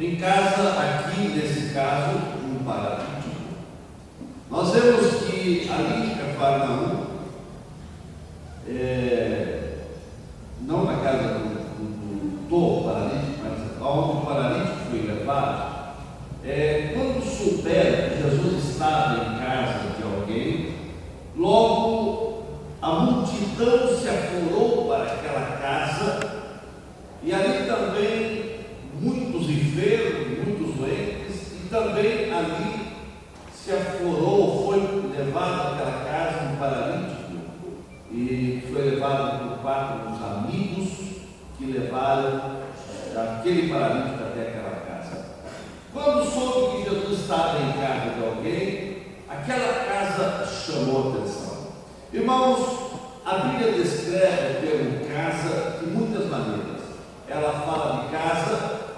em casa, aqui nesse caso, um paralítico. Nós vemos que ali em Cafarnaum, não na casa do paralítico, mas onde o paralítico foi levado, quando souberam que Jesus estava em casa de alguém, logo a multidão se aforou para aquela casa, e ali também muitos enfermos, muitos doentes, e também ali se aforou, foi levado àquela casa um paralítico, e foi levado por parte dos amigos que levaram aquele paralítico até aquela casa. Quando soube que Jesus estava em casa de alguém, aquela casa chamou atenção. Irmãos, a Bíblia descreve o termo casa de muitas maneiras. Ela fala de casa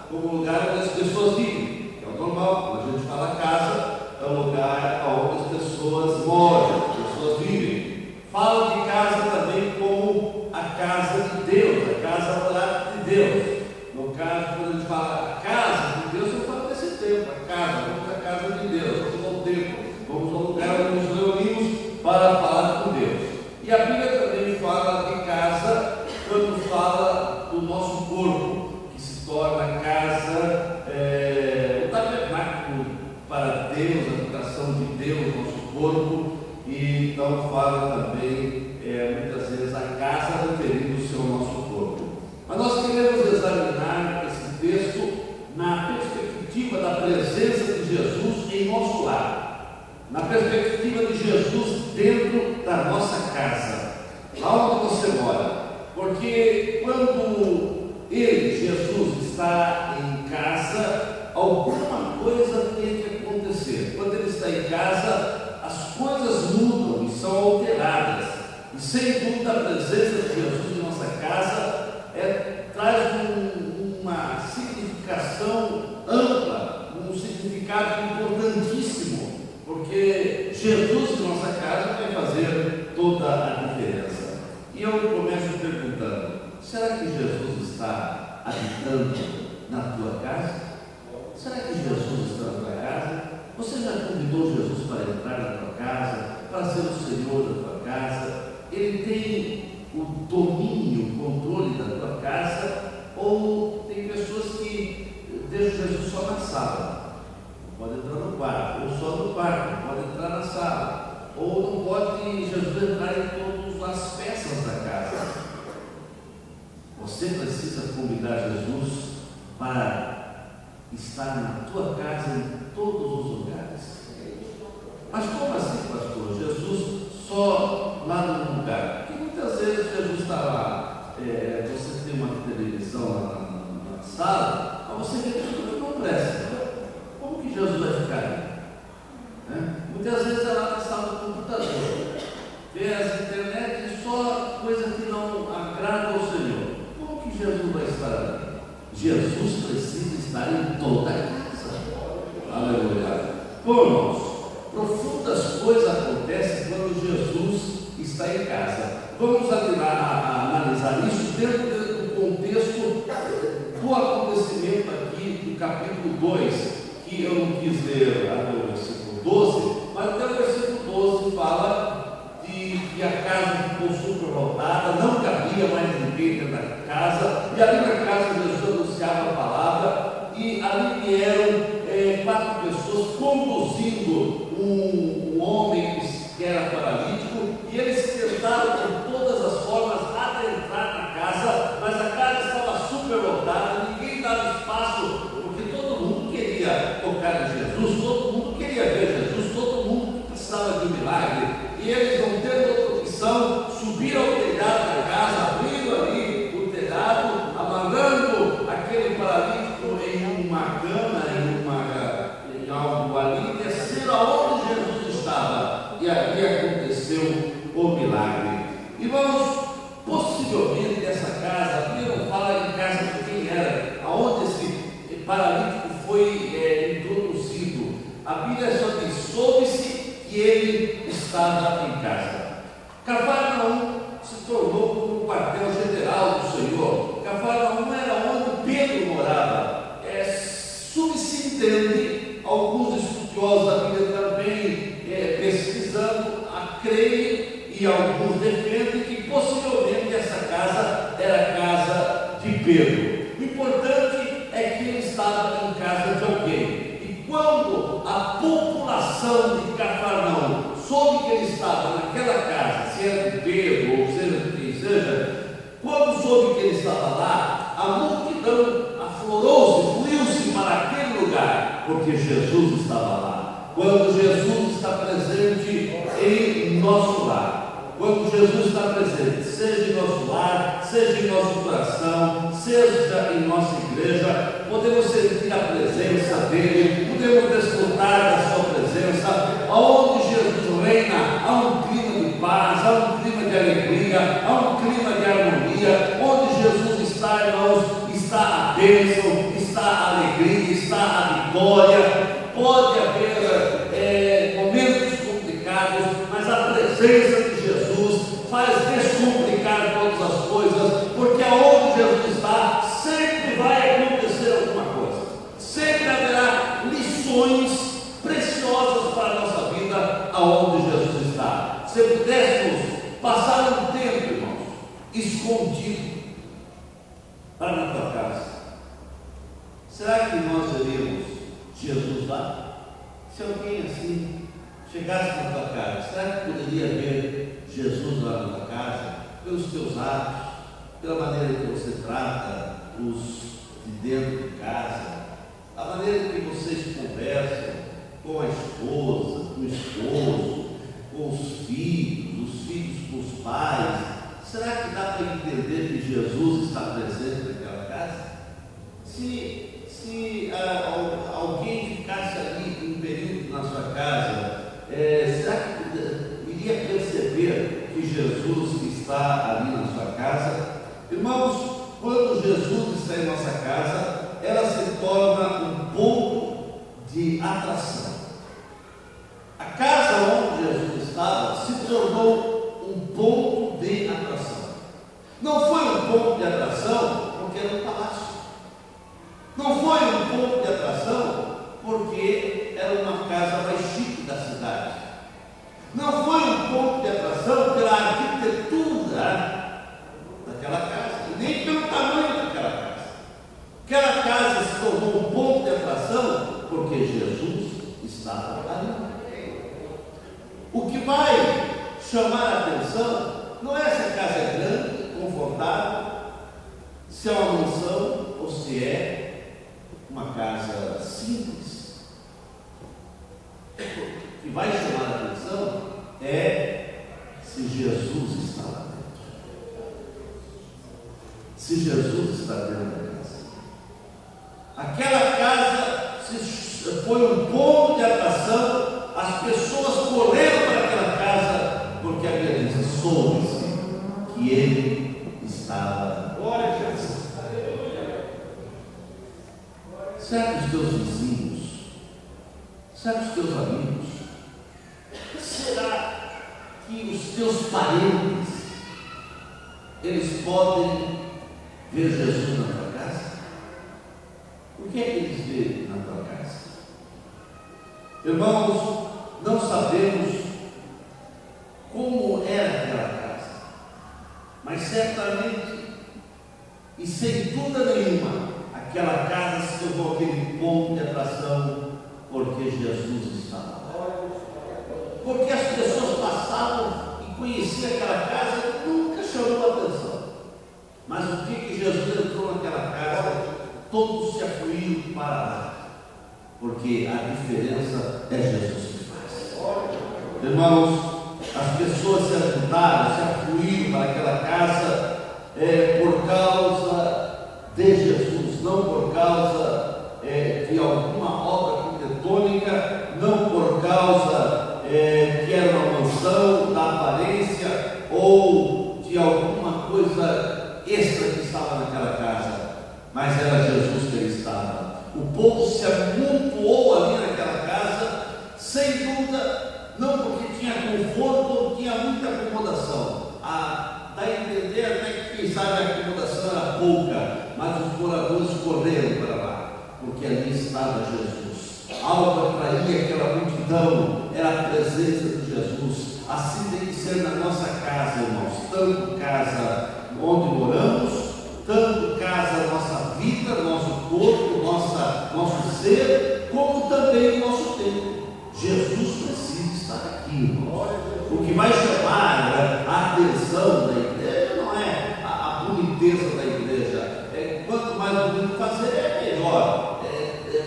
como lugar onde as pessoas vivem, que é o normal. Quando a gente fala casa, é um lugar onde as pessoas moram, as pessoas vivem. Fala de casa também como a casa de Deus, a casa morada de Deus. No caso, quando a gente fala a casa de Deus, eu falo desse tempo, a casa, vamos à casa de Deus, vamos ao templo, vamos ao lugar onde nos reunimos para falar com Deus. E a Bíblia também fala de casa quando fala do nosso corpo, que se torna casa, o tabernáculo para Deus, a habitação de Deus, nosso corpo. E então fala também, muitas vezes, a casa referindo-se ao nosso corpo. Mas nós queremos examinar esse texto na perspectiva da presença de Jesus em nosso lar, na perspectiva de Jesus dentro da nossa casa, lá onde você mora. Porque quando ele, Jesus, está em casa, alguma coisa tem que acontecer. Quando ele está em casa, as coisas mudam e são alteradas. E sem dúvida a presença de Jesus em nossa casa traz uma significação ampla, um significado importantíssimo, porque Jesus em nossa casa vai fazer toda a diferença. E eu começo perguntando: será que Jesus está habitando na tua casa? Será que Jesus está na tua casa? Você já convidou Jesus para entrar na tua casa, para ser o Senhor da tua casa? Ele tem o domínio, o controle da tua casa? Ou tem pessoas que deixam Jesus só na sala, não pode entrar no quarto, ou só no quarto, não pode entrar na sala, ou não pode Jesus entrar em todas as peças da casa? Você precisa convidar Jesus para estar na tua casa em todos os lugares. Mas como assim, pastor? Jesus só lá no lugar? Porque muitas vezes Jesus está lá, você tem uma televisão lá na sala, mas você vê tudo que não presta. Como que Jesus vai ficar ali? Muitas vezes é lá na sala do computador, vê as internet e só coisa que não agrada ao Senhor. Como que Jesus vai estar ali? Jesus precisa estar em toda a casa. Aleluia. Bom, irmãos, profundas coisas acontecem quando Jesus está em casa. Vamos analisar isso dentro do contexto do acontecimento aqui do capítulo 2, que eu não quis ler até o versículo 12, mas até o versículo 12 fala de que a casa ficou superlotada, não cabia mais ninguém dentro da casa, e ali na casa Jesus anunciava a palavra, e ali vieram 4 pessoas conduzindo um homem que era paralítico, e eles tentaram por todas as formas adentrar na casa, mas a casa estava superlotada, ninguém dava espaço, porque todo mundo queria tocar em Jesus, todo mundo queria ver Jesus, todo mundo precisava de um milagre, e eles não tendo outra opção, subiram ao telhado da casa, abrindo ali o telhado, amarrando aquele paralítico em uma cama, em algo ali, desceram aonde Jesus estava, e ali aconteceu o milagre. Irmãos, possivelmente essa casa, a Bíblia não fala em casa de quem era, aonde esse paralítico foi introduzido. A Bíblia só diz: soube-se que ele estava em casa. Cafarnaum se tornou como um quartel-general do Senhor. Cafarnaum era onde Pedro morava. estudiosos da Bíblia também pesquisando, creem e alguns defendem que possivelmente essa casa era a casa de Pedro. O importante é que ele estava em casa de alguém. E quando a população de Cafarnaum soube que ele estava naquela casa, se era de Pedro ou seja de quem seja, quando soube que ele estava lá, a multidão aflorou-se, fluiu-se para aquele lugar, porque Jesus estava lá. Quando Jesus está presente em nosso lar, quando Jesus está presente, seja em nosso lar, seja em nosso coração, seja em nossa igreja, podemos sentir a presença dele, podemos desfrutar da sua presença. Aonde Jesus reina, há um clima de paz, há um clima de alegria, há um clima de harmonia. Onde Jesus está, irmãos, está a bênção, está a alegria, está a vitória. Pode haver momentos complicados, mas a presença de Jesus faz descomplicar todas as coisas, porque aonde Jesus está, sempre vai acontecer alguma coisa, sempre haverá lições preciosas para a nossa vida aonde Jesus está. Se pudéssemos passar um tempo, irmãos, escondido para na tua casa, será que nós veríamos Jesus lá? Se alguém assim chegasse na tua casa, será que poderia ver Jesus lá na tua casa? Pelos teus atos, pela maneira que você trata os de dentro de casa, a maneira que vocês conversam com a esposa, com o esposo, com os filhos com os pais. Será que dá para entender que Jesus está presente naquela casa? Se alguém ficasse ali um período na sua casa, será que iria perceber que Jesus está ali na sua casa? Irmãos, quando Jesus está em nossa casa, ela se torna um ponto de atração. A casa onde Jesus estava se tornou um ponto de atração. Não foi um ponto de atração porque era um palácio. Não foi um ponto de atração porque era uma casa mais chique da cidade. Não foi um ponto de atração pela arquitetura daquela casa, nem pelo tamanho daquela casa. Aquela casa se tornou um ponto de atração porque Jesus estava ali. O que vai chamar a atenção não é se a casa é grande, confortável, se é uma mansão ou se é uma casa simples. O que vai chamar a atenção é se Jesus está lá dentro. Se Jesus está dentro da casa. Aquela casa foi um ponto de atração. As pessoas correram para aquela casa porque a Bíblia diz: soube-se que ele estava. Glória a Jesus. Será que os teus vizinhos, será que os teus amigos, será que os teus parentes, eles podem ver Jesus na tua casa? O que é que eles veem na tua casa? Irmãos, não sabemos como era aquela casa, mas certamente e sem dúvida nenhuma, aquela casa se tornou aquele ponto de atração porque Jesus estava lá. Porque as pessoas passavam e conheciam aquela casa e nunca chamou a atenção. Mas o dia que Jesus entrou naquela casa, todos se afluíram para lá, porque a diferença é Jesus que faz. Irmãos, as pessoas se ajudaram, se afluíram para aquela casa por causa de Jesus, não por causa de alguma obra arquitetônica, não por causa que era uma mansão da aparência ou de alguma coisa extra que estava naquela casa, mas era Jesus que ele estava. O povo se amontoou ali naquela casa, sem dúvida, não porque tinha conforto ou tinha muita acomodação. Dá a entender até que quem sabe a acomodação era pouca, mas os moradores correram para lá, porque ali estava Jesus. algo atraía aquela multidão, era a presença de Jesus. Assim tem que ser na nossa casa, irmãos, tanto casa onde moramos, tanto casa nossa vida, nosso corpo, nosso ser, como também o nosso tempo. Jesus precisa estar aqui, irmãos. O que vai chamar a atenção da igreja não é a boniteza da igreja. Quanto mais bonito fazer, é melhor.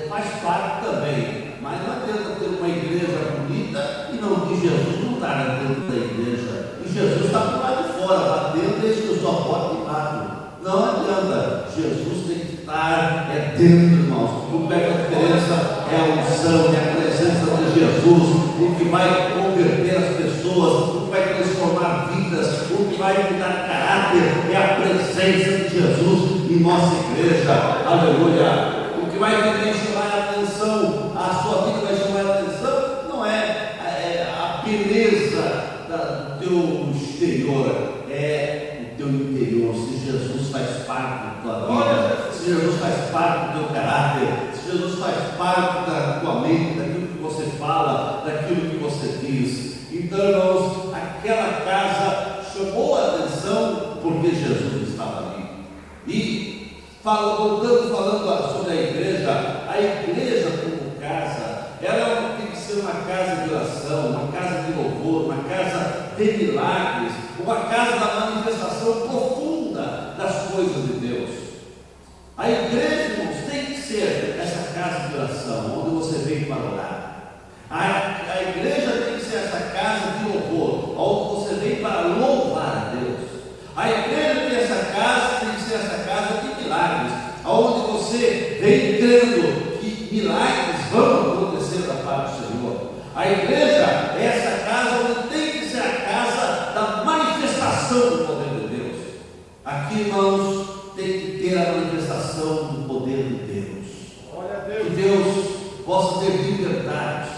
Faz parte também. Mas não adianta ter uma igreja bonita e não que Jesus não está dentro da igreja. E Jesus está por lá de fora, batendo, desde que eu só porta e bato. Não adianta. Jesus tem que estar dentro, irmãos. O que é a diferença é a unção, é a presença de Jesus. O que vai converter as pessoas, o que vai transformar vidas, o que vai mudar caráter é a presença de Jesus em nossa igreja. Aleluia. O que vai também chamar a atenção, a sua vida vai chamar a atenção, não é a beleza do teu exterior, é o teu interior. Se Jesus faz parte da tua vida, se Jesus faz parte do teu caráter, se Jesus faz parte da tua mente, daquilo que você fala, daquilo que você diz. Então, irmãos, aquela casa chamou a atenção porque Jesus estava ali. E voltando falando sobre a igreja como casa, ela tem que ser uma casa de oração, uma casa de louvor, uma casa de milagres, uma casa da manifestação profunda das coisas de Deus. A igreja, irmãos, tem que ser essa casa de oração, onde você vem para orar. A igreja tem que ser essa casa de louvor, onde você vem para louvar a Deus. A igreja tem que ser essa casa de milagres, onde você vem crendo que milagres vão acontecer da parte do Senhor. A igreja é essa casa onde tem que ser a casa da manifestação do poder de Deus. Aqui, irmãos, tem que ter a manifestação do poder de Deus. Que Deus possa ter liberdade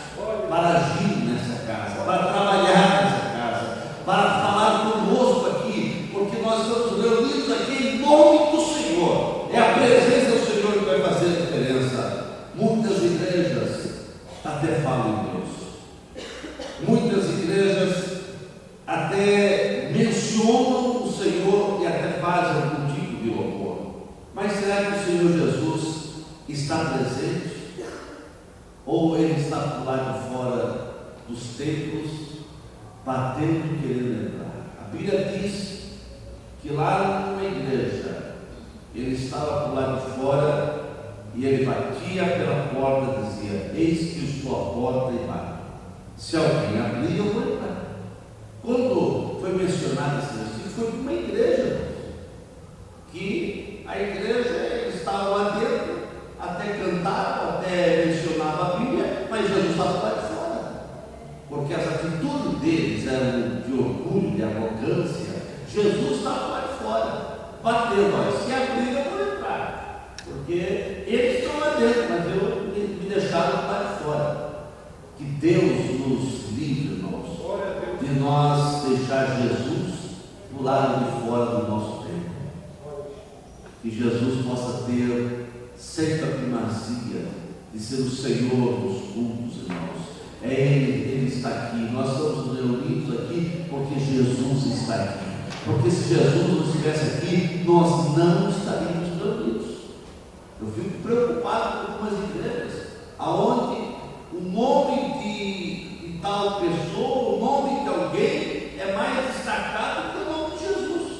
para agir nessa casa, para trabalhar nessa casa, para falar conosco aqui, porque nós estamos reunidos aqui em nome do Senhor. É a presença do Senhor que vai fazer a diferença. Muitas igrejas até falam em Deus, muitas igrejas até mencionam o Senhor e até fazem algum tipo de louvor. Mas será que o Senhor Jesus está presente? Ou ele está do lado de fora dos templos, batendo, querendo entrar? A Bíblia diz que lá numa igreja, ele estava do lado de fora e ele batia pela porta e dizia: eis que estou à porta e bato. Se alguém abrir, eu vou entrar. Quando foi mencionado esse versículo, foi para uma igreja, que a igreja estava lá dentro, até cantava, até mencionava a Bíblia, mas Jesus estava lá de fora, porque as atitudes deles eram de orgulho, de arrogância. Jesus estava lá de fora, batendo: olha, se abrir eu vou entrar, porque eles estão lá dentro, mas eu me deixaram lá de fora. Que Deus nos livre, irmãos, de nós deixar Jesus do lado de fora do nosso tempo. Que Jesus possa ter sempre a primazia de ser o Senhor dos cultos, irmãos. É Ele está aqui. Nós estamos reunidos aqui porque Jesus está aqui. Porque se Jesus não estivesse aqui, nós não estaríamos reunidos. Eu fico preocupado com algumas igrejas, aonde o nome de tal pessoa, o nome de alguém é mais destacado que o nome de Jesus.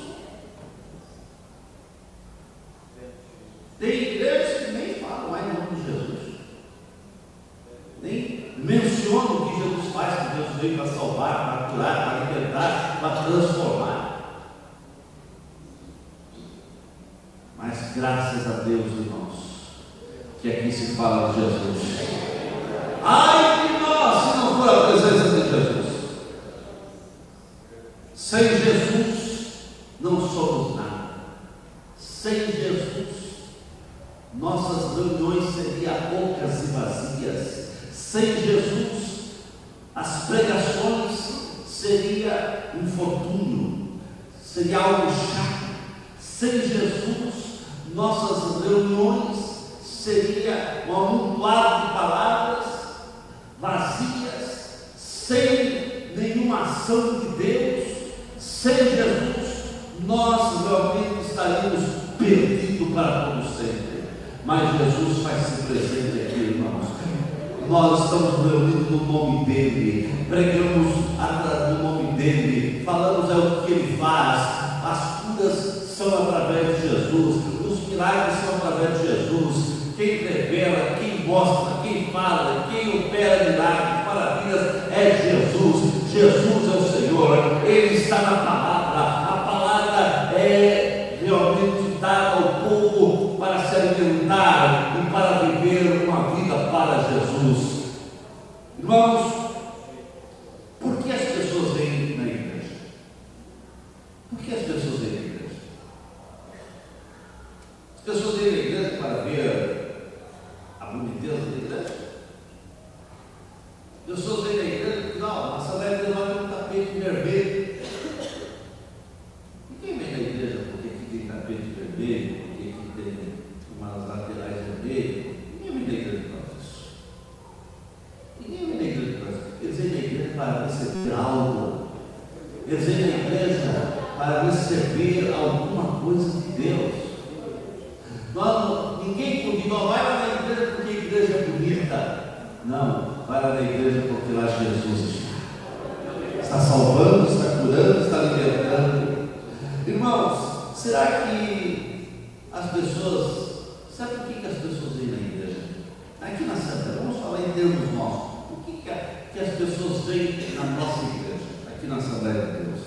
Tem igrejas que nem falam mais o nome de Jesus, nem mencionam o que Jesus faz, que Deus veio para salvar, para curar, para libertar, para transformar. Mas graças a Deus, irmãos, que aqui se fala de Jesus. Ai de nós, se não for a presença de Jesus. Sem Jesus não somos nada. Sem Jesus nossas reuniões seriam poucas e vazias. Sem Jesus as pregações seria infortúnio, seria algo chato. Sem Jesus nossas reuniões seria um amontoado de palavras sem nenhuma ação de Deus, sem Jesus, nós realmente estaríamos perdidos para todo sempre. Mas Jesus faz-se presente aqui, irmãos. Nós estamos reunidos no nome dEle, pregamos no nome dEle, falamos o que Ele faz, as curas são através de Jesus, os milagres são através de Jesus. Quem revela, quem mostra, quem fala, quem opera milagres, maravilhas é Jesus. Jesus é o Senhor, Ele está na palavra. A palavra é realmente dada ao povo para se alimentar e para viver uma vida para Jesus. Irmãos, por que as pessoas vêm na igreja? Por que as pessoas vêm na igreja? As pessoas vêm na igreja para ver a boniteza da igreja. As pessoas vêm na igreja porque, não, a Assembleia de Deus vai ter um tapete vermelho. Ninguém vem na igreja porque aqui tem tapete vermelho, porque aqui tem umas laterais vermelhas. Ninguém vem na igreja para isso. Ninguém vem na igreja para isso. Eles vêm na igreja para receber algo. Eles vêm na igreja para receber alguma coisa de Deus. Ninguém convida, vai lá na igreja porque a igreja é bonita. Não, vai lá na igreja porque lá Jesus está salvando, está curando, está libertando. Irmãos, será que as pessoas, sabe por que as pessoas vêm na igreja? Aqui na Santa, vamos falar em termos nossos. Por que as pessoas vêm na nossa igreja, aqui na Assembleia de Deus?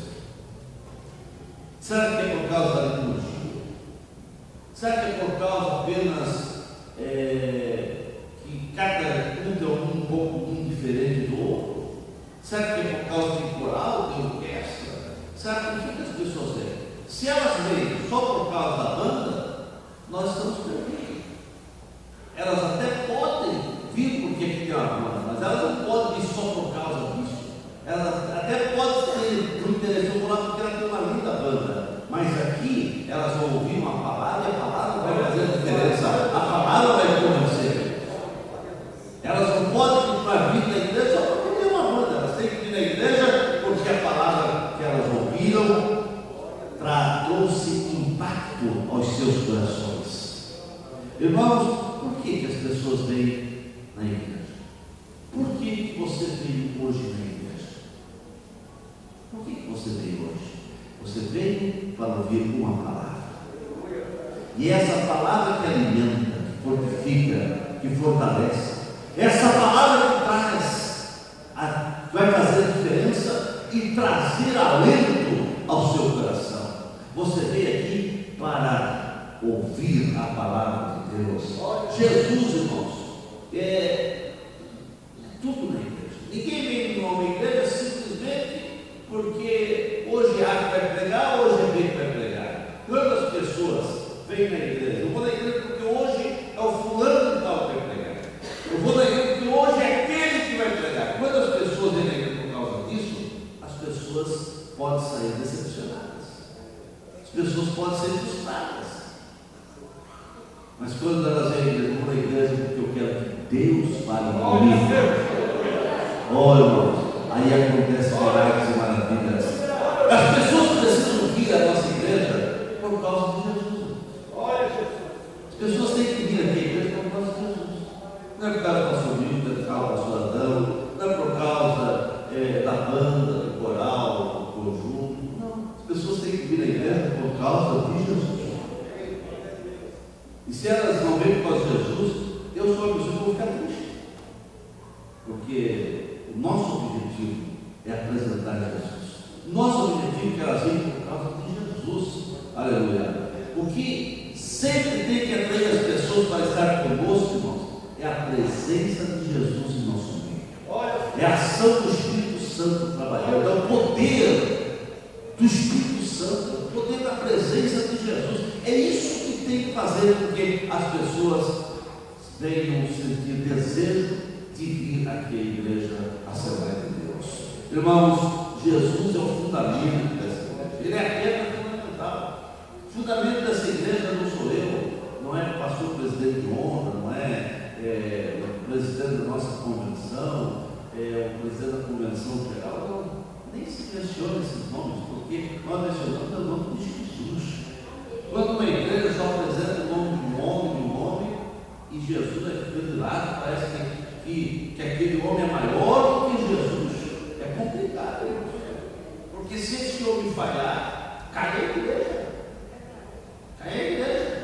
Será que é por causa da liturgia? Será que é por causa apenas que cada culto é um pouco diferente do outro? Será que é por causa de coral, de orquestra? Será que por que as pessoas vêm? Se elas vêm só por causa da banda, nós estamos perdidos. Elas até podem vir porque aqui tem uma banda, mas elas não podem vir só por causa disso. Elas até podem ter um interesse por lá porque ela tem uma linda banda. Mas aqui elas vão ouvir uma palavra e a palavra vai fazer a diferença. A palavra vai convencer. Elas não podem vir na igreja só porque tem uma banda. Elas têm que vir na igreja porque a palavra que elas ouviram trouxe impacto aos seus corações. Irmãos, por que as pessoas vêm na igreja? Por que você veio hoje na igreja? Por que você veio hoje? Você veio para ouvir uma palavra. E essa palavra que alimenta, que fortifica, que fortalece, essa palavra que vai fazer a diferença e trazer alento ao seu coração. Você veio aqui para ouvir a palavra de Deus. Jesus, irmãos, é tudo na igreja. Ninguém vem numa igreja simplesmente porque hoje A vai pregar, hoje é B que vai pregar. Quantas pessoas vêm na igreja? Eu vou na igreja porque hoje é o fulano de tal que vai pregar. Eu vou na igreja porque hoje é aquele que vai pregar. Quantas pessoas vêm na igreja por causa disso? As pessoas podem sair decepcionadas. As pessoas podem ser frustradas. Mas quando elas vêm na igreja porque eu quero que Deus fale comigo, oh irmãos, aí acontece milagres e maravilhas. As pessoas precisam vir à nossa igreja por causa de Jesus. As pessoas têm que vir aqui à igreja por causa de Jesus. Não é por causa do pastor Milton, por causa do pastor Adão, não é por causa da banda, do coral, do conjunto. Não. As pessoas têm que vir à igreja por causa de Jesus. E se elas não vêm por causa de Jesus, eu sou a pessoa que vou ficar triste. Porque o nosso objetivo é apresentar Jesus. Nosso objetivo é que elas venham por causa de Jesus. Aleluia. O que sempre tem que atrair as pessoas para estar conosco, irmãos, é a presença de Jesus em nosso meio. É a ação do Espírito Santo trabalhando. É o poder do Espírito Santo, o poder da presença de Jesus. É isso que tem que fazer com que as pessoas venham sentir desejo de vir aqui à igreja, à Assembleia de Deus. Irmãos, Jesus é o fundamento dessa igreja. Ele é a pedra fundamental. O fundamento dessa igreja não sou eu, não é o pastor presidente de honra, não é o presidente da nossa convenção, é o presidente da Convenção Geral, nem se menciona esses nomes, porque nós mencionamos o nome de Jesus. Quando uma igreja só apresenta o nome de um homem, e Jesus é fica de lado, parece que aquele homem é maior do que Jesus. É complicado isso. Porque se esse homem falhar, cai a igreja. Cai a igreja.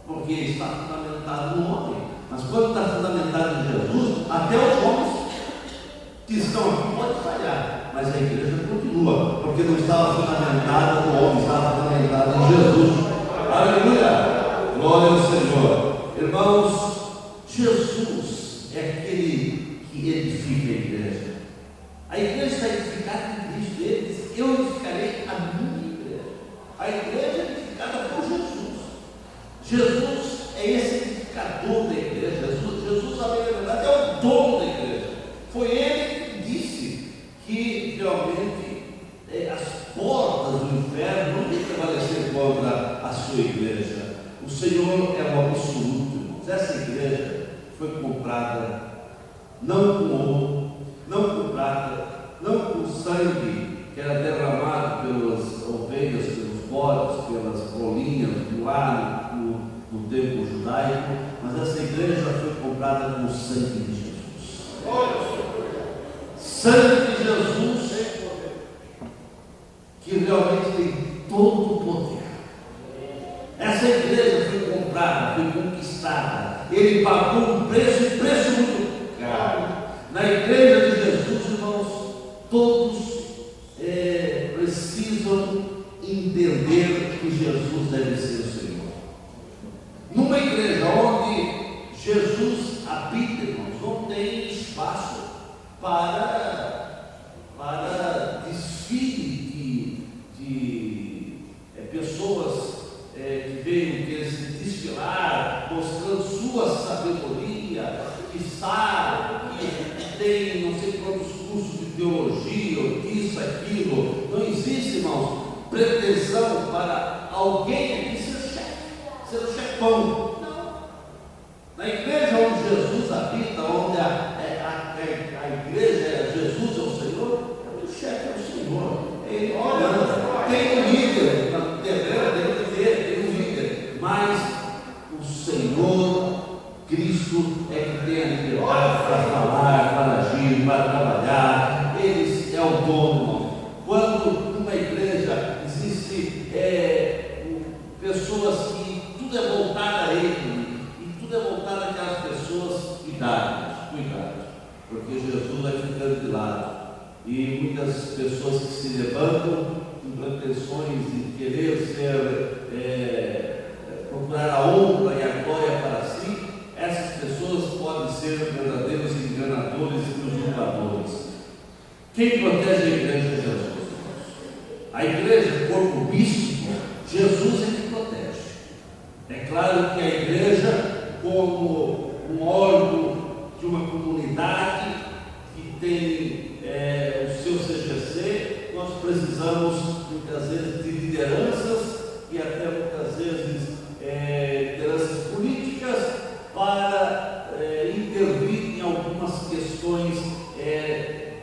Porque está fundamentado no homem. Mas quando está fundamentado em Jesus, até os homens que estão aqui podem falhar. Mas a igreja continua. Porque não estava fundamentada no homem, estava fundamentada em Jesus. Aleluia! Glória ao Senhor. Irmãos, Jesus é aquele que edifica a igreja. A igreja está edificada em Cristo. Ele diz: eu edificarei a minha igreja. A igreja é edificada por Jesus. Jesus é esse edificador da igreja. Jesus, na verdade, é o dono da igreja. Foi ele que disse que realmente as portas do inferno não iam prevalecer contra a sua igreja. O Senhor é o absoluto, irmãos. Essa igreja foi comprada não com ouro, não com prata, não com sangue que era derramado pelas ovelhas, pelos bodes, pelas bolinhas lá no templo judaico, mas essa igreja foi comprada com o sangue de Jesus. Sangue de Jesus, que realmente tem todo o poder. Essa igreja foi comprada, foi conquistada. Ele pagou um preço muito caro. Na igreja de Jesus, irmãos, todos precisam entender que Jesus deve ser o Senhor. Numa igreja onde Jesus habita, irmãos, não tem espaço para desfile de pessoas que veio querer se desfilar, mostrando sua sabedoria, que sabe, que tem não sei quantos cursos de teologia, ou disso, aquilo. Não existe, irmãos, pretensão para alguém aqui ser o chefão. Não. Na igreja onde Jesus habita, onde a igreja é Jesus, é o Senhor, o chefe é o Senhor. Ele olha, tem um líder, tem um líder, mas o Senhor Cristo é que tem a liberdade para falar, para agir, para trabalhar. Ele é o dono. Quando numa igreja existe pessoas que tudo é voltado a ele, e tudo é voltado àquelas pessoas idades, porque Jesus vai ficando de lado. E muitas pessoas que se levantam com pretensões de querer procurar a honra e a glória para si, essas pessoas podem ser verdadeiros enganadores e usurpadores. Quem protege a igreja é Jesus. A igreja, corpo místico, Jesus é que protege. É claro que a igreja, como um órgão de uma comunidade que tem o seu CGC, nós precisamos muitas vezes de lideranças e até muitas vezes lideranças políticas para intervir em algumas questões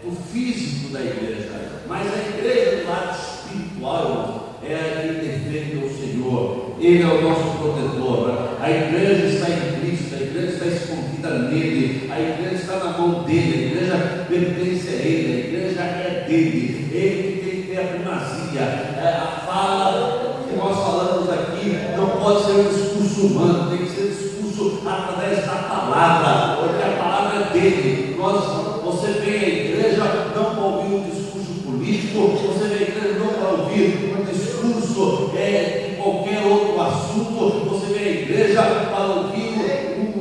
do físico da igreja. Mas a igreja do lado espiritual é quem defende o Senhor. Ele é o nosso protetor. A igreja está em Cristo, a igreja está escondida nele, a igreja está na mão dele, a igreja pertence a ele, a igreja é dele, ele tem que ter a primazia. A fala que nós falamos aqui não pode ser um discurso humano, tem que ser um discurso através da palavra, porque a palavra é dele. Você vem à igreja não para ouvir um discurso político, você vem à igreja não para ouvir um discurso de qualquer outro assunto, você vem à igreja para ouvir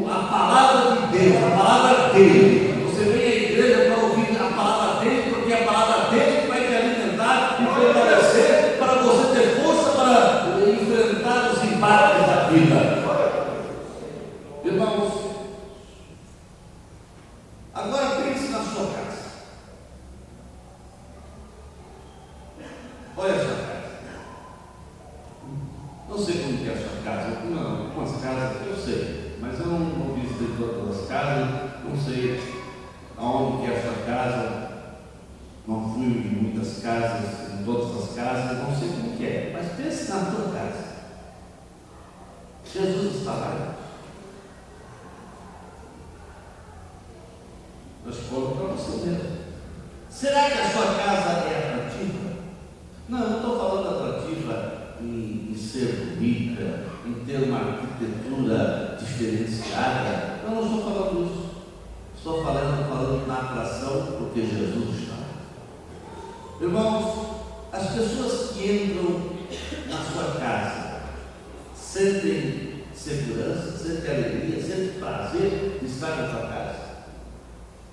a palavra de Deus, a palavra dele. Você vem à igreja para ouvir a palavra dele, porque é a palavra dele que vai te alimentar e fortalecer para você ter força para enfrentar os embates da vida. Irmãos, agora pense na sua casa. Olha a sua casa. Não sei como que é a sua casa. Algumas casas eu sei, mas eu não visitei todas as casas. Não sei aonde que é a sua casa, casas, em todas as casas, não sei como que é, mas pense na tua casa. Jesus está lá. Eu respondo para você mesmo. Será que a sua casa é atrativa? Não, eu não estou falando atrativa em ser bonita, em ter uma arquitetura diferenciada. Eu não estou falando isso. Estou falando na atração, porque Jesus está. Irmãos, as pessoas que entram na sua casa sentem segurança, sentem alegria, sentem prazer de estar na sua casa.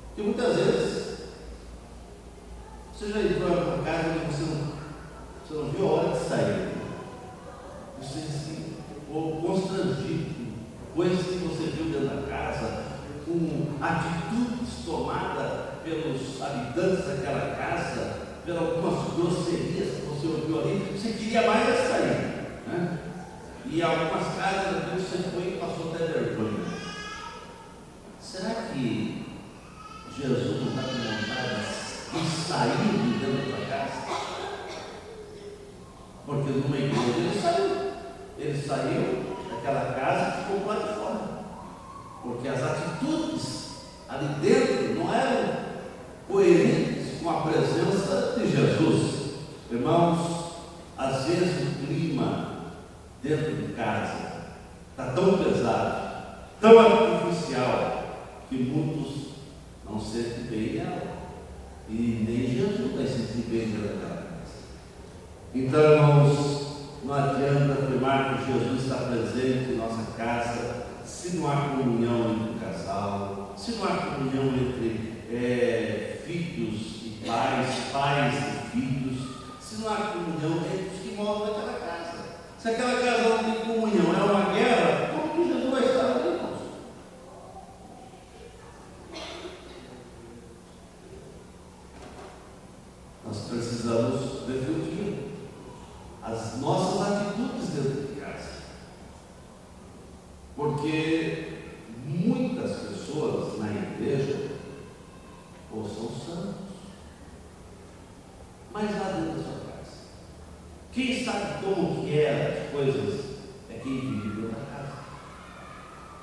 Porque muitas vezes você já entrou na sua casa e você não viu a hora de sair. Você se constrangido com coisas que você viu dentro da casa, com atitudes tomadas pelos habitantes daquela casa, por algumas grosserias que você ouviu ali, você queria mais é sair, né? E algumas casas você foi e passou até vergonha. Será que Jesus não está com vontade de sair de dentro da casa? Porque numa igreja ele saiu daquela casa e ficou lá de fora, porque as atitudes ali dentro não eram coerentes com a presença de Jesus. Irmãos, às vezes o clima dentro de casa está tão pesado, tão artificial, que muitos não sentem bem nela, e nem Jesus vai sentir bem dentro daquela casa. Então, irmãos, não adianta afirmar que Jesus está presente em nossa casa se não há comunhão entre o casal, se não há comunhão entre filhos e pais, pais e filhos, se não há comunhão entre os que moram naquela casa. Se aquela casa não tem comunhão, é uma guerra, como que Jesus vai estar ali, irmãos? Nós precisamos refletir as nossas atitudes dentro de casa, porque muitas pessoas na igreja ou são santos, mas lá dentro da sua casa, quem sabe como que é as coisas é quem vive dentro da casa.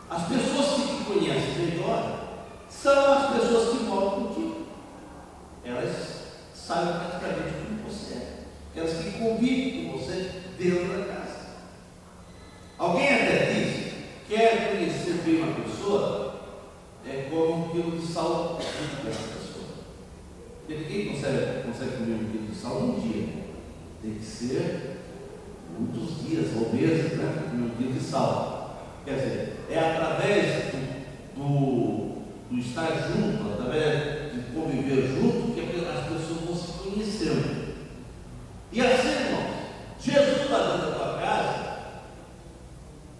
As pessoas que te conhecem melhor são as pessoas que moram contigo. Elas sabem praticamente como você é, aquelas que convivem com você dentro da casa. Alguém até diz: quer conhecer bem uma pessoa, é como um quilo de sal dessa pessoa. Porque ninguém consegue comer um quilo de sal um dia. Tem que ser muitos dias ou meses, né, para comer um quilo de sal. Quer dizer, é através do estar junto, através de conviver junto, que as pessoas vão se conhecendo. E assim, irmãos, Jesus está dentro da tua casa,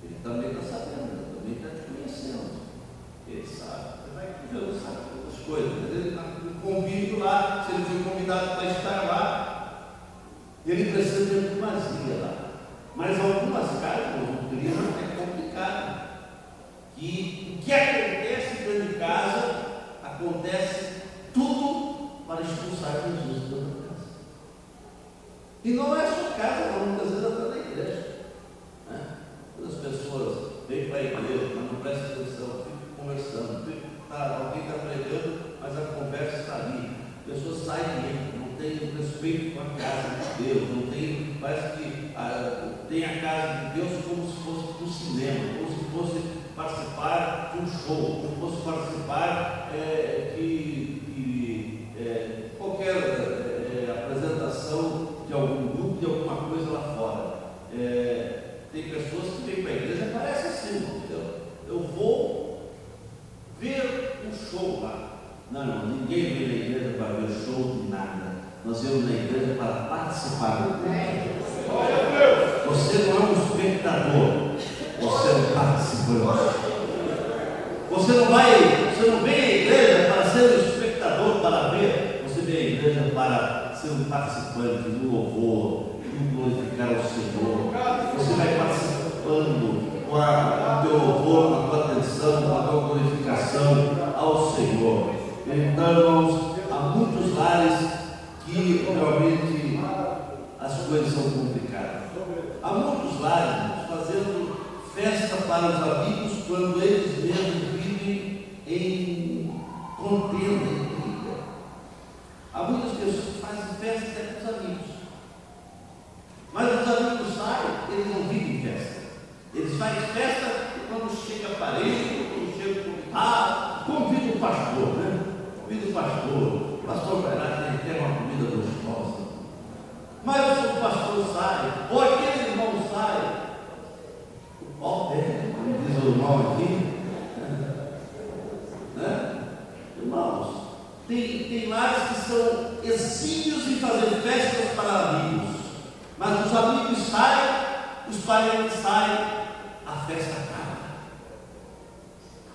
ele também está sabendo, ele também está te conhecendo. Ele sabe, Jesus sabe todas as coisas, ele está no convívio lá, se ele foi convidado para estar lá, ele precisa de primazia lá. Mas algumas casas, o clima é complicado. E o que acontece dentro de casa, acontece tudo para expulsar Jesus dentro da casa. E não é só casa, não, muitas vezes até na igreja. Né? As pessoas vêm para a igreja, mas não prestam atenção, ficam conversando, alguém está pregando, mas a conversa está ali. As pessoas saem dentro, não tem respeito com a casa de Deus, não tem, parece que tem a casa de Deus como se fosse para o cinema, como se fosse participar de um show, como se fosse participar de qualquer apresentação de algum grupo, de alguma coisa lá fora. Tem pessoas que vêm para a igreja e parece assim, entendeu? Eu vou ver um show lá. Não, irmão, ninguém vem na igreja para ver show de nada. Nós vamos na igreja para participar do culto. Você não é um espectador, você é um participante. Você não vem à igreja para ser um espectador, para ver. Você vem à igreja para ser um participante do louvor, de glorificar o Senhor. Você vai participando com o teu louvor, com a tua atenção, com a tua glorificação ao Senhor. Então, irmãos, há muitos lares que realmente coisas são complicadas. Há muitos lares fazendo festa para os amigos quando eles mesmos vivem em contenda, em briga. Há muitas pessoas que fazem festa até com os amigos. Mas os amigos saem, eles não vivem festa. Eles fazem festa quando chega parente, quando chega convidado, convida o pastor, né? Convida o pastor vai lá, tem uma comida gostosa. Mas o pastor sai, ou aquele irmão sai, como diz o irmão aqui, né? Irmãos, tem lares que são exímios em fazer festas para amigos, mas os amigos saem, os parentes saem, a festa acaba.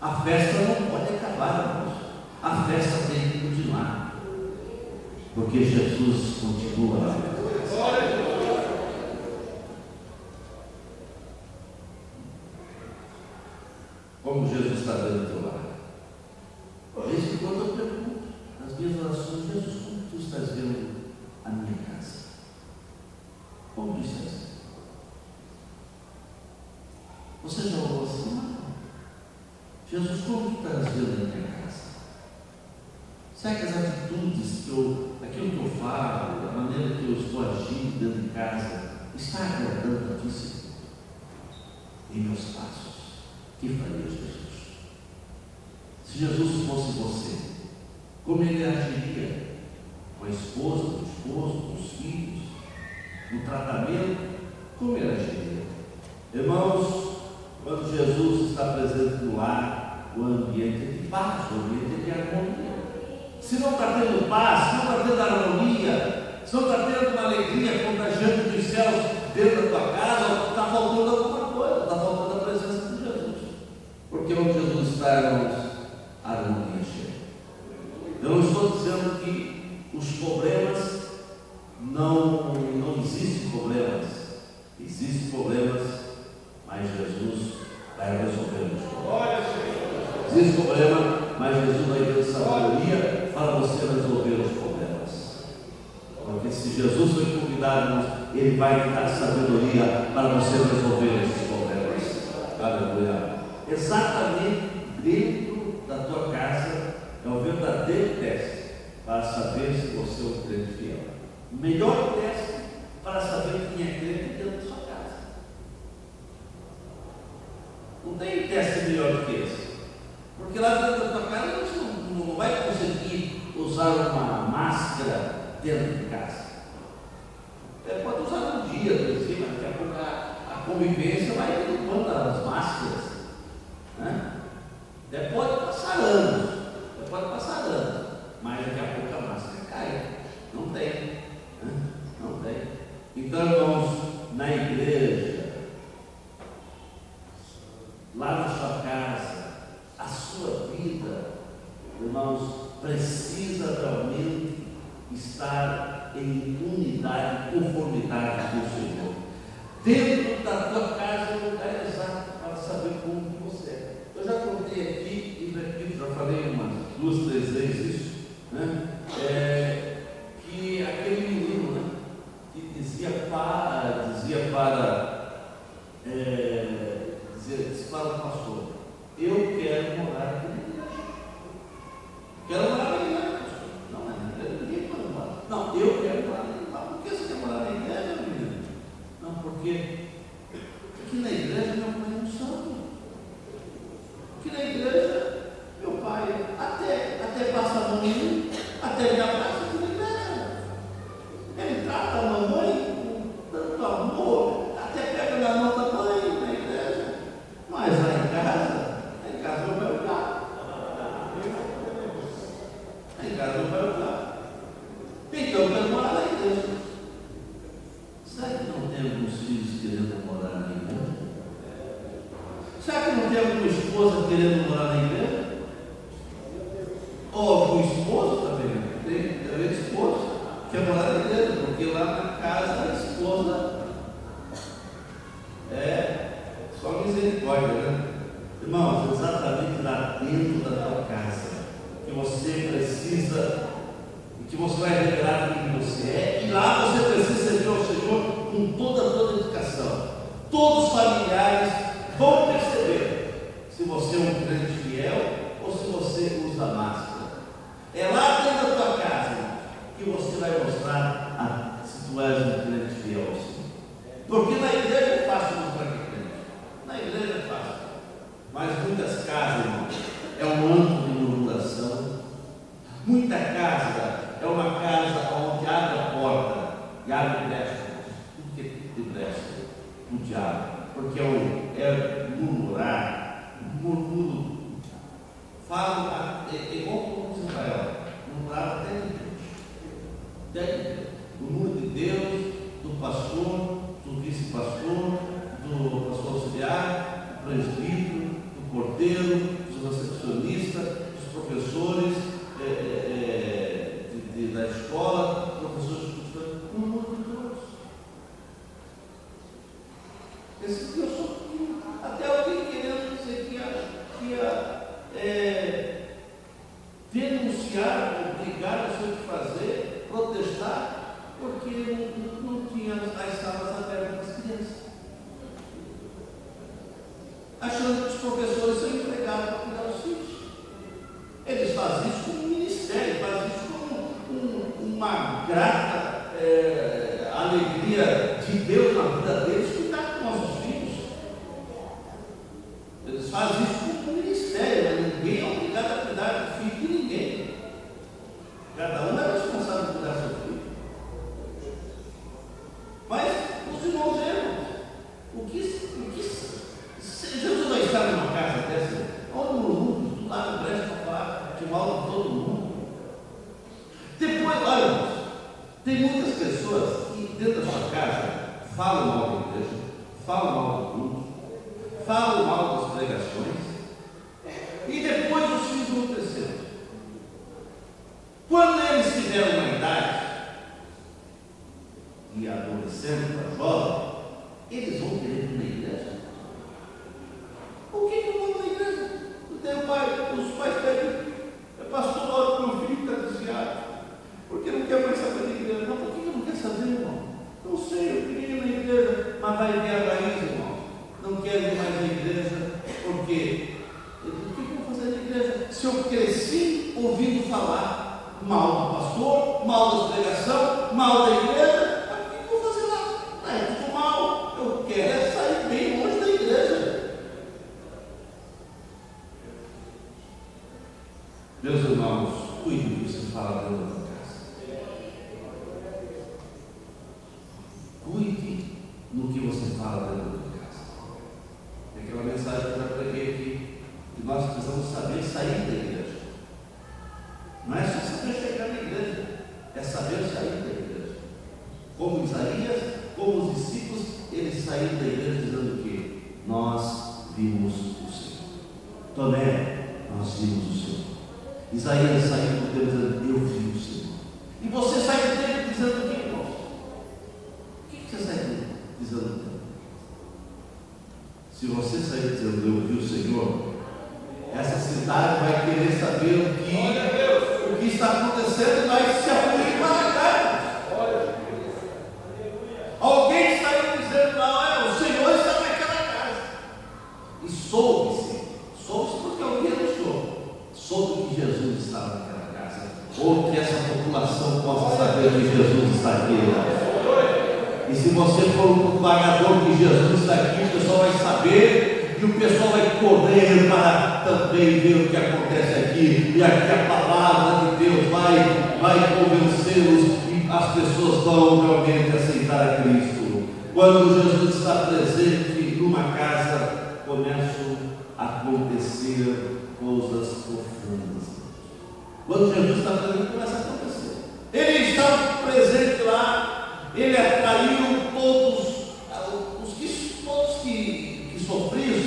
A festa não pode acabar, irmãos. A festa tem que continuar, porque Jesus continua na festa. Como Jesus está dando teu lar? Desde que quando eu pergunto nas minhas orações, Jesus, como tu estás vendo a minha casa? Como tu estás vendo? Você já orou assim? Jesus, como tu estás vendo a minha casa? Será que as atitudes, aquilo que eu falo, a maneira que eu estou agindo dentro de casa, está agradando a ti, Senhor? Em meus passos, que faria Jesus? Se Jesus fosse você, como ele agiria com a esposa, com o esposo, com os filhos, no tratamento, como ele agiria? Irmãos, quando Jesus está presente no lar, o ambiente é de paz, o ambiente é de harmonia. Se não está tendo paz, se não está tendo harmonia, se não está tendo uma alegria contagiante dos céus dentro da tua casa, está faltando alguma coisa, está faltando a presença de Jesus. Porque onde Jesus está, irmãos, a harmonia chega. Eu não estou dizendo que os problemas não existem problemas. Existem problemas, mas Jesus vai resolver os problemas. Existe problema, mas Jesus vai ter sabedoria para você resolver os problemas. Porque se Jesus foi convidado, ele vai dar sabedoria para você resolver esses problemas. Aleluia. Exatamente dentro da tua casa é o verdadeiro teste para saber se você é um crente fiel. O melhor teste para saber quem é crente dentro da sua casa. Não tem teste melhor do que esse. Porque lá dentro da tua casa você não vai conseguir usar uma máscara dentro de casa. Pode usar um dia, mas daqui a pouco a convivência vai limpando as máscaras. Né? Pode passar anos, mas daqui a pouco a máscara cai. Não tem. Né? Não tem. Então, irmãos, na igreja, lá na sua casa, a sua vida, irmãos, precisa realmente estar em unidade, conformidade com o Senhor. Dentro da tua casa é o lugar exato para saber como você é. Eu já contei aqui e repito, já falei umas 2, 3 vezes isso, né? Que aquele menino, né, que disse para o pastor: eu quero morar aqui na igreja. Quero morar na igreja, pastor. Não, mas na igreja ninguém pode morar. Não, eu quero morar na igreja. Por que você quer morar na igreja, menino? Não, porque aqui na igreja meu pai é um santo. Aqui na igreja, meu pai até passa a mão em mim, até me abraça aqui na igreja. Ele trata a mamãe com tanto amor, até pega na mão da mãe na igreja. Mas lá em casa não vai olhar. Lá em casa não vai olhar. Então eu quero morar na igreja. Será que não tem alguns filhos querendo morar na igreja? Será que não tem alguma esposa querendo morar na igreja? Ou algum esposo também? Tem esposa que quer morar na igreja, porque lá na casa a esposa é só misericórdia, né? Irmãos, exatamente lá dentro da tua casa que você precisa, que você vai revelar quem você é, e lá você precisa servir ao Senhor familiares vão perceber se você é um crente fiel ou se você usa máscara. É lá dentro da tua casa que você vai mostrar se tu és um crente fiel ou sim. Porque na igreja é fácil mostrar que é crente. Na igreja é fácil. Mas muitas casas, irmãos, é um âmbito de murmuração. Muita casa é uma casa onde abre a porta e abre brecha. Por que de brecha? O diabo. Porque é murmurar, murmuro. Fala, é igual como diz Israel, murmurar até de Deus. O muro de Deus, do pastor, do vice-pastor, do pastor auxiliar, do presbítero, do porteiro, dos recepcionistas, dos professores da escola, professores de cultura, o muro de Deus. Esse Deus só até alguém querendo dizer que ia denunciar, obrigar a senhor a fazer, protestar, porque não tinha as salas abertas para as crianças. Achando que os professores são empregados para cuidar dos filhos. Eles fazem isso como um ministério, fazem isso como uma grata alegria de Deus na vida deles, cuidar com nossos filhos. Eles fazem isso como um ministério, mas ninguém é obrigado a cuidar do filho de ninguém. Cada um é responsável por cuidar do seu filho. Mas os irmãos erram. Jesus vai estar numa casa dessa, olha o mundo, tu lá no brecha para falar de mal de todo mundo. Depois, olha, tem muitas pessoas que dentro da sua casa falam mal da igreja, falam mal do culto, falam mal das pregações, e depois os filhos vão crescendo. Quando eles tiveram uma idade, e adolescente, para jovem, eles vão querer ir na igreja. Por que eu vou na igreja? Os pais pedem, pastor, ora para o meu filho que está desviado, porque não quer mais saber da igreja. Não, por que eu não quero saber, irmão? Não sei, eu queria ir na igreja, mas vai ver a raiz, irmão. Não quero ir mais na igreja, porque o que eu vou fazer na igreja? Se eu cresci ouvindo falar mal do pastor, mal da pregação, mal da igreja, o que eu vou fazer lá? Não é tudo mal, eu quero sair bem longe da igreja. Meus irmãos, cuide do que você fala dentro da tua casa. Cuide no que você fala dentro da tua casa. É aquela mensagem que eu já preguei aqui, que nós precisamos saber sair da igreja. Não é só saber chegar na igreja, é saber sair da igreja. Como Isaías, como os discípulos, eles saíram da igreja dizendo o quê? Nós vimos o Senhor. Tomé, nós vimos o Senhor. Isaías saiu do Deus dizendo, eu vi o Senhor. E você sai do tempo dizendo o que, irmão? O que você sai dizendo? Se você sair dizendo, eu vi o Senhor, essa cidade vai querer saber o que está acontecendo e vai se afluir para cá. Alguém saiu dizendo, não, o Senhor está naquela casa. E soube-se porque alguém anunciou. Soube que Jesus estava naquela casa, ou que essa população possa saber que Jesus está aqui. E se você for um propagador que Jesus está aqui, o pessoal vai saber, e o pessoal vai correr para também ver o que acontece aqui, e aqui a palavra de Deus vai convencê-los, e as pessoas vão realmente aceitar a Cristo. Quando Jesus está presente numa casa, começam a acontecer coisas profundas. Quando Jesus está presente, começa a acontecer. Ele está presente lá, ele atraiu todos que sofriam,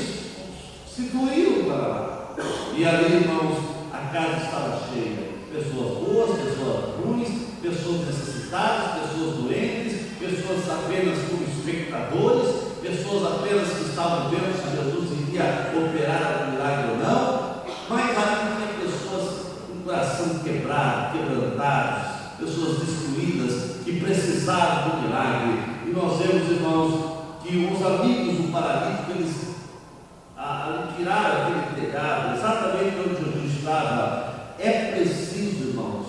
se doíram para lá. E ali, irmãos, a casa estava cheia. Pessoas boas, pessoas ruins, pessoas necessitadas, pessoas doentes, pessoas apenas como espectadores, pessoas apenas que estavam vendo se Jesus iria operar um milagre ou não. Mas ali tinha pessoas com o coração quebrado, quebrantados, pessoas destruídas que precisavam do milagre. E nós vemos, irmãos, que os amigos do paralítico, eles tiraram aquele telhado, exatamente onde Jesus estava. É preciso, irmãos,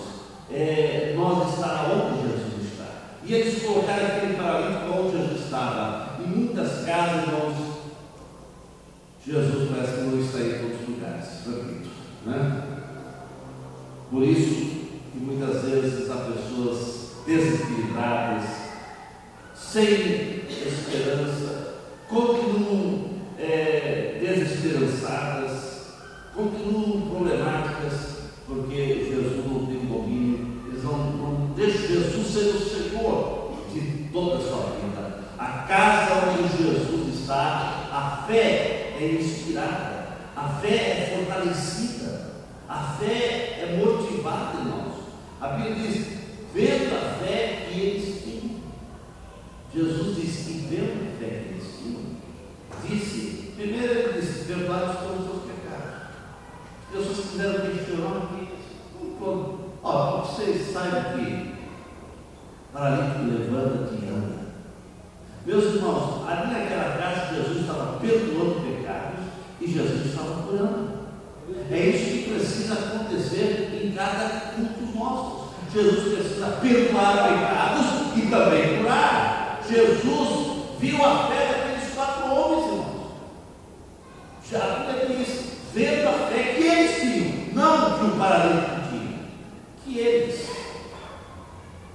nós estar onde Jesus está. E eles colocaram aquele paralítico onde Jesus estava. Em muitas casas, irmãos, Jesus parece que não está em todos os lugares, repito, né? Por isso que muitas vezes há pessoas desequilibradas, sem esperança, continuam desesperançadas, continuam problemáticas, porque Jesus não tem domínio, eles não deixam Jesus ser o Senhor de toda a sua vida. A casa onde Jesus está, a fé é inspirada, a fé é fortalecida, a fé é motivada, irmãos. A Bíblia diz: vendo a fé que eles tinham. Jesus disse que vendo a fé que eles tinham, primeiro ele disse: perdoados todos os seus pecados. As pessoas quiseram questionar aqui. Vocês saibam que paralítico levanta e anda. Meus irmãos, ali naquela casa Jesus estava perdoando pecados e Jesus estava curando. É isso que precisa acontecer em cada culto nosso. Jesus precisa perdoar pecados e também curar. Jesus viu a fé daqueles 4 homens, irmãos. Já diz, vendo a fé que eles tinham, não que o paralítico tinha, que eles.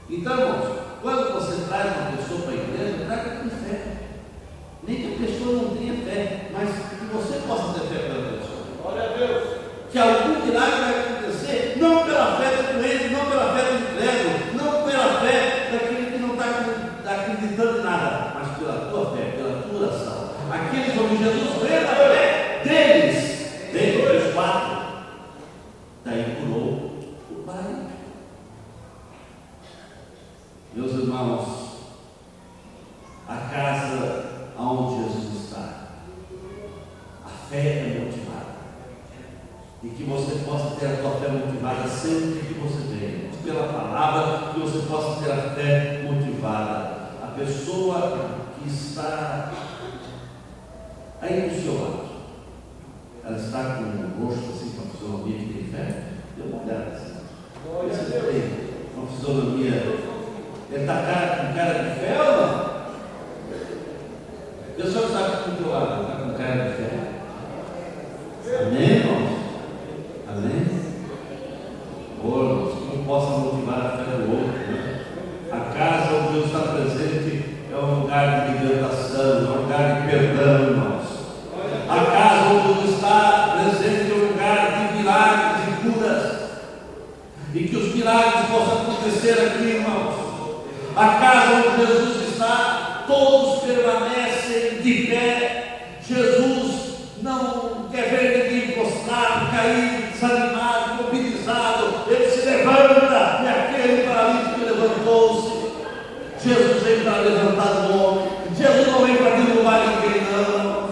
Então, irmãos, quando você traz uma pessoa para a igreja, traga com fé. Nem que a pessoa não tenha fé, mas que você possa ter fé pela pessoa. Glória a Deus. Que algum milagre vai acontecer, não pela fé do doente, não pela fé do incrédulo, não pela fé daquele que não está acreditando em nada, mas pela tua fé, pela tua oração. Aqueles homens, Jesus vê a fé deles, dentre os 4, daí curou o paralítico. Meus irmãos, a casa onde Jesus está, a fé é motivada. E que você possa ter a tua fé motivada sempre que você venha, pela palavra, que você possa ter a fé motivada. A pessoa que está aí do seu lado, ela está com um rosto assim, com a fisionomia que tem fé. Dê uma olhada assim. Você tem uma fisionomia. Ele está com cara de fé ou não? O pessoal sabe que o teu lado está com cara de fé. Amém, irmãos? Amém? Irmãos, que não possa motivar a fé do outro, né? A casa onde Deus está presente é um lugar de libertação, é um lugar de perdão, irmãos. A casa onde Deus está presente é um lugar de milagres e curas. E que os milagres possam acontecer aqui, irmãos. A casa onde Jesus está, todos permanecem de pé. Jesus não quer ver ninguém prostrado, caído, desanimado, mobilizado. Ele se levanta, e aquele paralítico levantou-se. Jesus vem para levantar o homem. Jesus não vem para derrubar ninguém, não.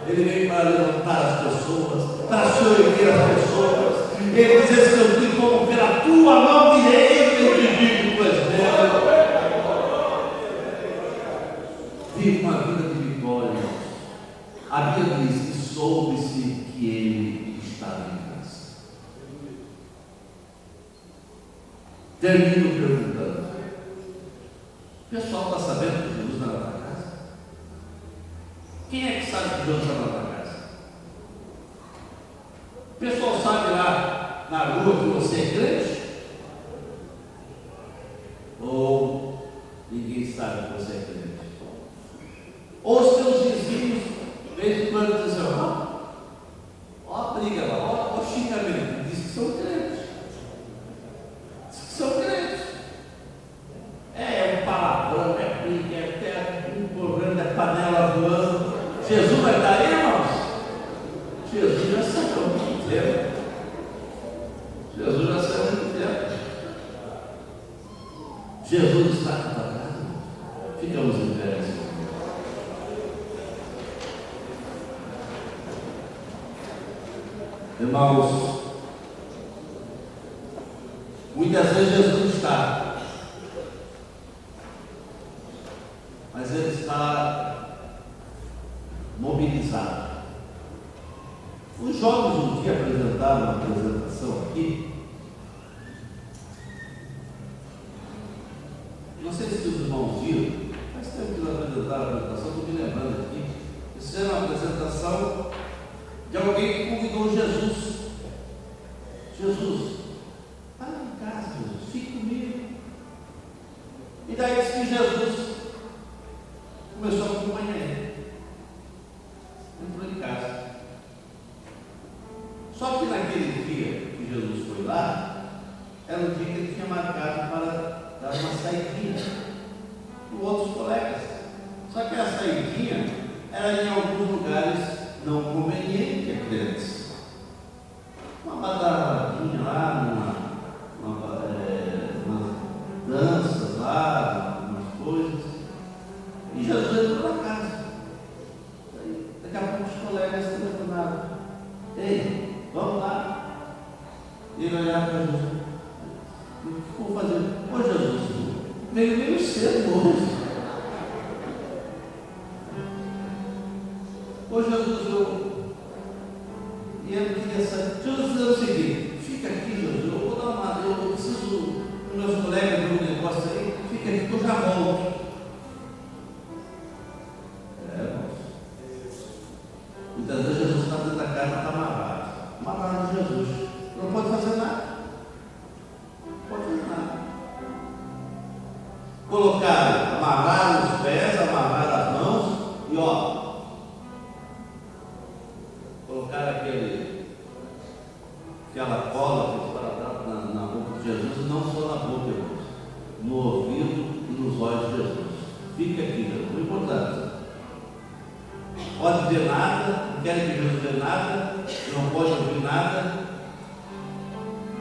Ele vem para levantar as pessoas, para soerguer as pessoas. Ele diz: esse eu te tomo pela tua mão direita, eu te digo, tu és meu. Vive uma vida de vitória, irmãos. A Bíblia diz que soube-se que ele estava em casa. Termino perguntando: o pessoal está sabendo que Jesus não era na casa? Quem é que sabe que Jesus estava na casa? O pessoal sabe lá na rua que você é crente? Ou ninguém sabe que você é crente? Ou os teus vizinhos, de vez em quando, dizem: ó a briga lá, ó o xingamento, diz que são crentes. Diz que são crentes. É um palavrão, é briga, é um correndo, é panela voando. Jesus vai estar aí, irmãos? Jesus já saiu há muito tempo. Jesus já saiu há muito tempo. Jesus está na tua casa. Ficamos em pé, Senhor. Irmãos, muitas vezes Jesus está, mas Ele está uma apresentação aqui. Não sei se os irmãos viram, faz tempo que eles apresentaram a apresentação, estou me lembrando aqui. Isso era uma apresentação de alguém que convidou Jesus. Jesus, vai em casa, Jesus, fique comigo. E daí diz que Jesus começou a acompanhar ele. Entrou em casa. Só que naquele dia que Jesus foi lá, era o dia que ele tinha marcado para dar uma saidinha com outros colegas. Só que a saidinha era em alguns lugares não convenientes a crentes. Uma badaladinha lá, umas danças lá, umas coisas. E Jesus entrou na casa. Daqui a pouco os colegas telefonaram: ei, vamos lá. E ele olhava para Jesus: o que vou fazer? Ô Jesus, veio meio cedo hoje. Ô Jesus, e ele queria saber. Jesus dizia o seguinte: fica aqui, Jesus, eu vou dar uma. Eu preciso, os meus colegas ver um negócio aí, fica aqui que eu já volto. Muitas vezes Jesus está dentro da casa, está amarrado. Amarrado de Jesus. Não pode fazer nada. Não pode fazer nada. Colocaram, amarraram os pés, amarraram as mãos e colocaram aquela cola na boca de Jesus, e não só na boca, irmãos, no ouvido e nos olhos de Jesus. Fica aqui, Jesus. Não é importante. Pode ver nada, não quer que Jesus vê nada, não pode ouvir nada,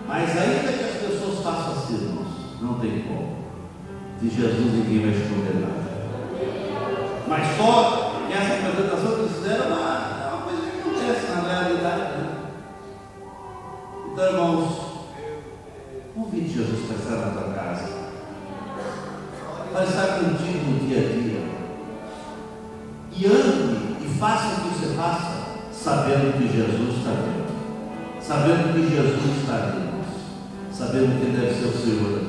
mas ainda que as pessoas façam assim, irmãos, não tem como. De Jesus ninguém vai esconder nada. Mas só que essa apresentação que eles fizeram é uma coisa que acontece na realidade, né? Então, irmãos, convide Jesus para estar na tua casa, para estar contigo no dia a dia, e ande e faça o que você faça, sabendo que Jesus está vendo, sabendo que Jesus está vendo, sabendo que deve ser o Senhor.